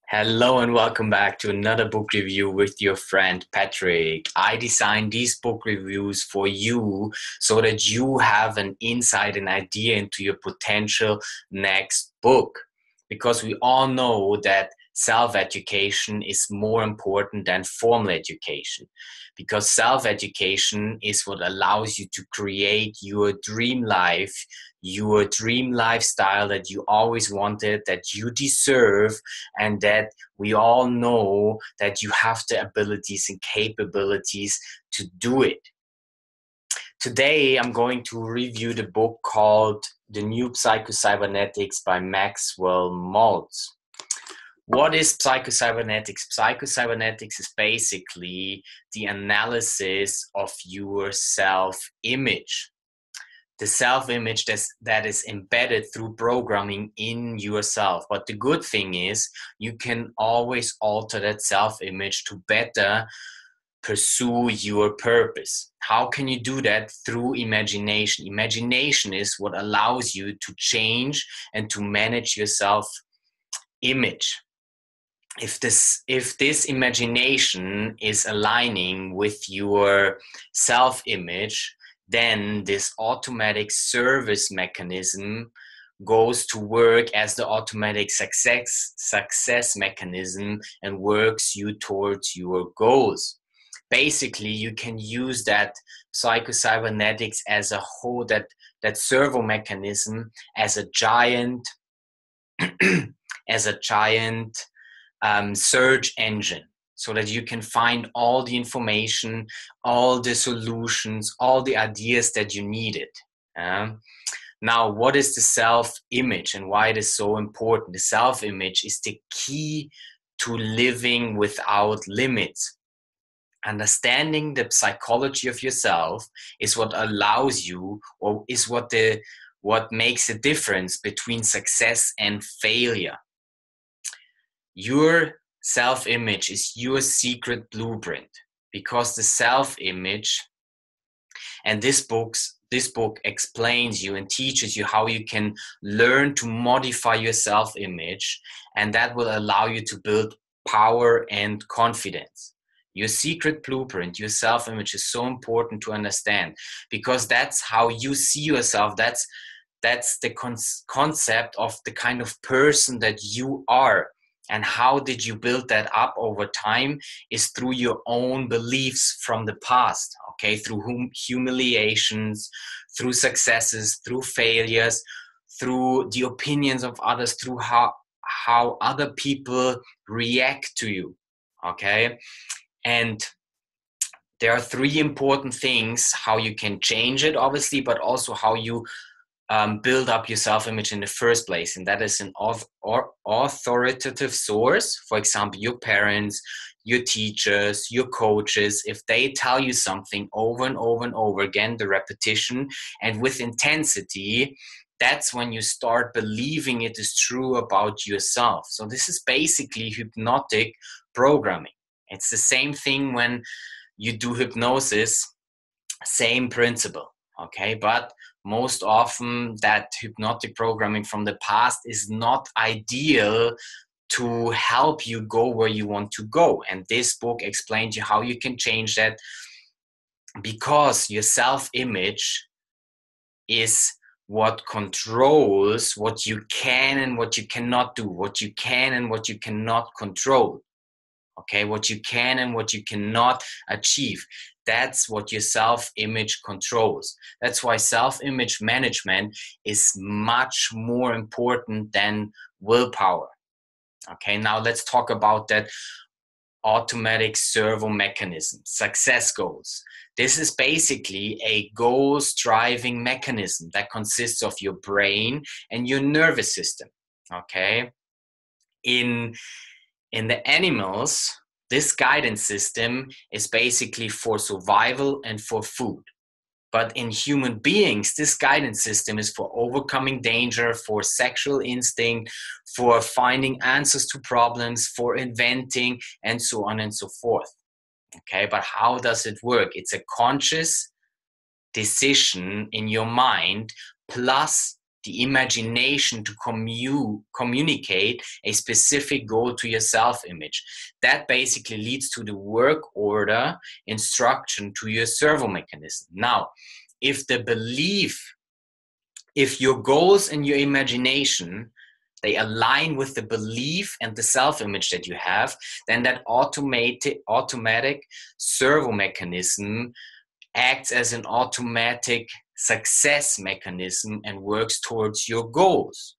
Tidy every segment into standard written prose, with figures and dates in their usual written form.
Hello and welcome back to another book review with your friend Patrick. I designed these book reviews for you so that you have an insight and idea into your potential next book. Because we all know that self-education is more important than formal education. Because self-education is what allows you to create your dream life, your dream lifestyle that you always wanted, that you deserve, and that we all know that you have the abilities and capabilities to do it. Today, I'm going to review the book called The New Cybernetics by Maxwell Maltz. What is psycho-cybernetics? Psycho-cybernetics is basically the analysis of your self-image. The self-image that is embedded through programming in yourself. But the good thing is you can always alter that self-image to better pursue your purpose. How can you do that? Through imagination. Imagination is what allows you to change and to manage your self-image. If this imagination is aligning with your self-image, then this automatic service mechanism goes to work as the automatic success mechanism and works you towards your goals. Basically, you can use that psycho-cybernetics as a whole, that servo mechanism as a giant as a giant search engine, so that you can find all the information, all the solutions, all the ideas that you needed. Now, what is the self-image and why it is so important? The self-image is the key to living without limits. Understanding the psychology of yourself is what allows you, or is what makes a difference between success and failure. Your self-image is your secret blueprint, because the self-image, and this book explains you and teaches you how you can learn to modify your self-image, and that will allow you to build power and confidence. Your secret blueprint, your self-image, is so important to understand, because that's how you see yourself. That's the concept of the kind of person that you are. And how did you build that up over time is through your own beliefs from the past, okay? Through humiliations, through successes, through failures, through the opinions of others, through how other people react to you, okay? And there are three important things: how you can change it, obviously, but also how you build up your self-image in the first place. And that is an authoritative source. For example, your parents, your teachers, your coaches. If they tell you something over and over and over again, the repetition and with intensity, that's when you start believing it is true about yourself. So this is basically hypnotic programming. It's the same thing when you do hypnosis, same principle, okay? But most often that hypnotic programming from the past is not ideal to help you go where you want to go. And this book explains you how you can change that, because your self-image is what controls what you can and what you cannot do, what you can and what you cannot control. Okay, what you can and what you cannot achieve. That's what your self-image controls. That's why self-image management is much more important than willpower. Okay, now let's talk about that automatic servo mechanism, success goals. This is basically a goals driving mechanism that consists of your brain and your nervous system. Okay, in the animals, this guidance system is basically for survival and for food. But in human beings, this guidance system is for overcoming danger, for sexual instinct, for finding answers to problems, for inventing, and so on and so forth. Okay, but how does it work? It's a conscious decision in your mind plus the imagination to communicate a specific goal to your self-image. That basically leads to the work order instruction to your servo mechanism. Now, if your goals and your imagination, they align with the belief and the self-image that you have, then that automatic servo mechanism acts as an automatic success mechanism and works towards your goals.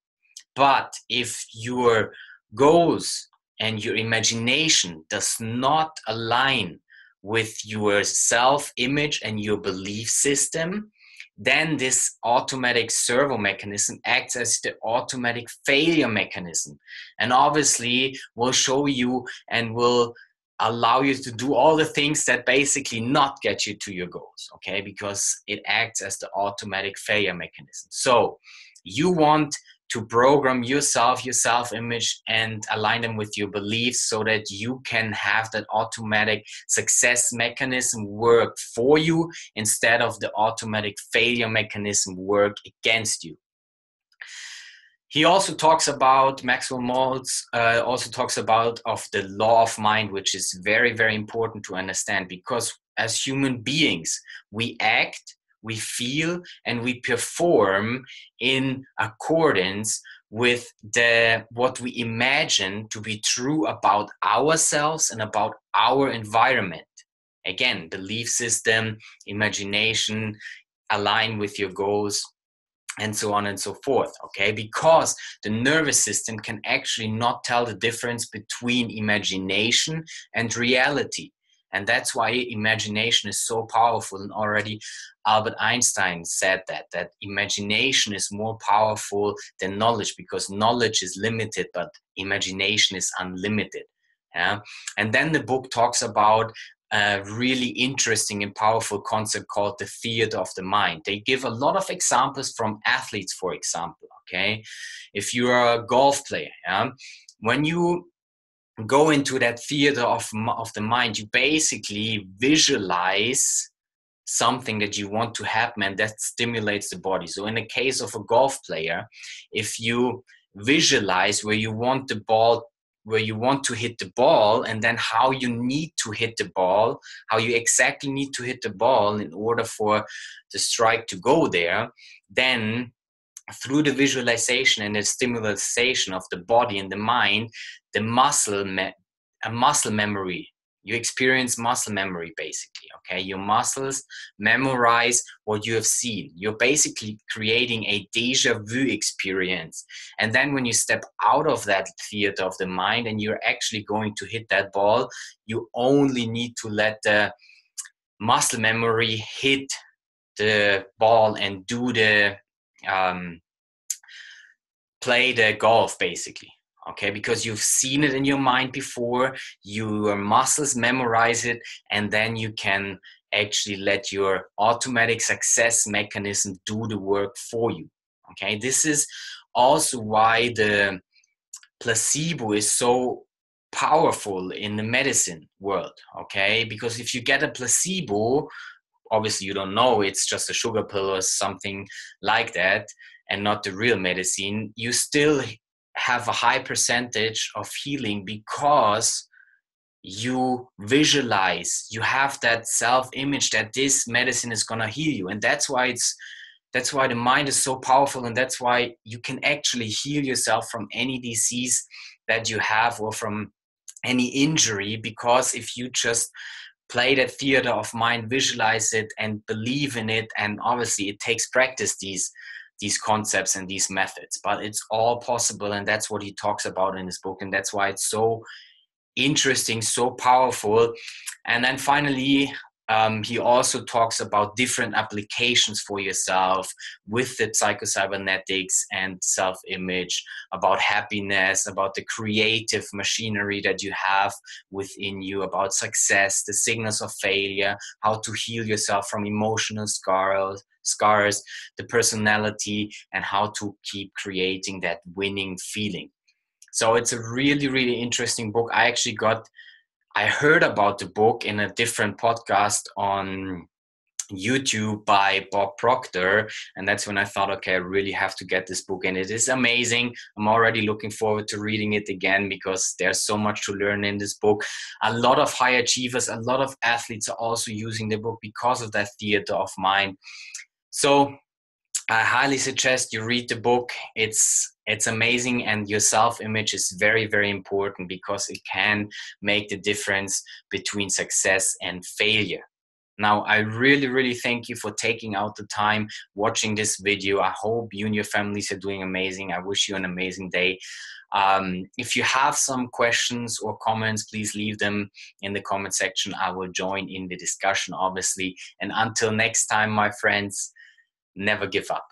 But if your goals and your imagination does not align with your self-image and your belief system, then this automatic servo mechanism acts as the automatic failure mechanism, and obviously will show you and will allow you to do all the things that basically not get you to your goals, okay? Because it acts as the automatic failure mechanism. So you want to program yourself, your self-image, and align them with your beliefs so that you can have that automatic success mechanism work for you instead of the automatic failure mechanism work against you. He also talks about, Maxwell Maltz also talks about of the law of mind, which is very, very important to understand, because as human beings, we act, we feel, and we perform in accordance with what we imagine to be true about ourselves and about our environment. Again, belief system, imagination, align with your goals, and so on and so forth, okay? Because the nervous system can actually not tell the difference between imagination and reality. And that's why imagination is so powerful. And already Albert Einstein said that imagination is more powerful than knowledge, because knowledge is limited, but imagination is unlimited. Yeah? And then the book talks about a really interesting and powerful concept called the theater of the mind. They give a lot of examples from athletes, for example, okay? If you're a golf player, yeah? When you go into that theater of the mind, you basically visualize something that you want to happen, and that stimulates the body. So in the case of a golf player, if you visualize where you want to hit the ball, and then how you need to hit the ball, how you exactly need to hit the ball in order for the strike to go there, then through the visualization and the stimulation of the body and the mind, the muscle memory, you experience muscle memory basically, okay? Your muscles memorize what you have seen. You're basically creating a deja vu experience. And then when you step out of that theater of the mind and you're actually going to hit that ball, you only need to let the muscle memory hit the ball and do the play the golf basically. Okay, because you've seen it in your mind before, your muscles memorize it, and then you can actually let your automatic success mechanism do the work for you. Okay, this is also why the placebo is so powerful in the medicine world. Okay, because if you get a placebo, obviously you don't know it's just a sugar pill or something like that, and not the real medicine, you still have a high percentage of healing because you visualize, you have that self-image that this medicine is going to heal you. And that's why the mind is so powerful, and that's why you can actually heal yourself from any disease that you have or from any injury, because if you just play that theater of mind, visualize it and believe in it, and obviously it takes practice, these concepts and these methods, but it's all possible. And that's what he talks about in his book, and that's why it's so interesting, so powerful. And then finally, he also talks about different applications for yourself with the psycho-cybernetics and self-image, about happiness, about the creative machinery that you have within you, about success, the signals of failure, how to heal yourself from emotional scars, the personality, and how to keep creating that winning feeling. So it's a really, really interesting book. I heard about the book in a different podcast on YouTube by Bob Proctor. And that's when I thought, okay, I really have to get this book. And it is amazing. I'm already looking forward to reading it again because there's so much to learn in this book. A lot of high achievers, a lot of athletes are also using the book because of that theater of mind. So I highly suggest you read the book. It's amazing, and your self-image is very, very important because it can make the difference between success and failure. Now, I really, really thank you for taking out the time watching this video. I hope you and your families are doing amazing. I wish you an amazing day. If you have some questions or comments, please leave them in the comment section. I will join in the discussion, obviously. And until next time, my friends, never give up.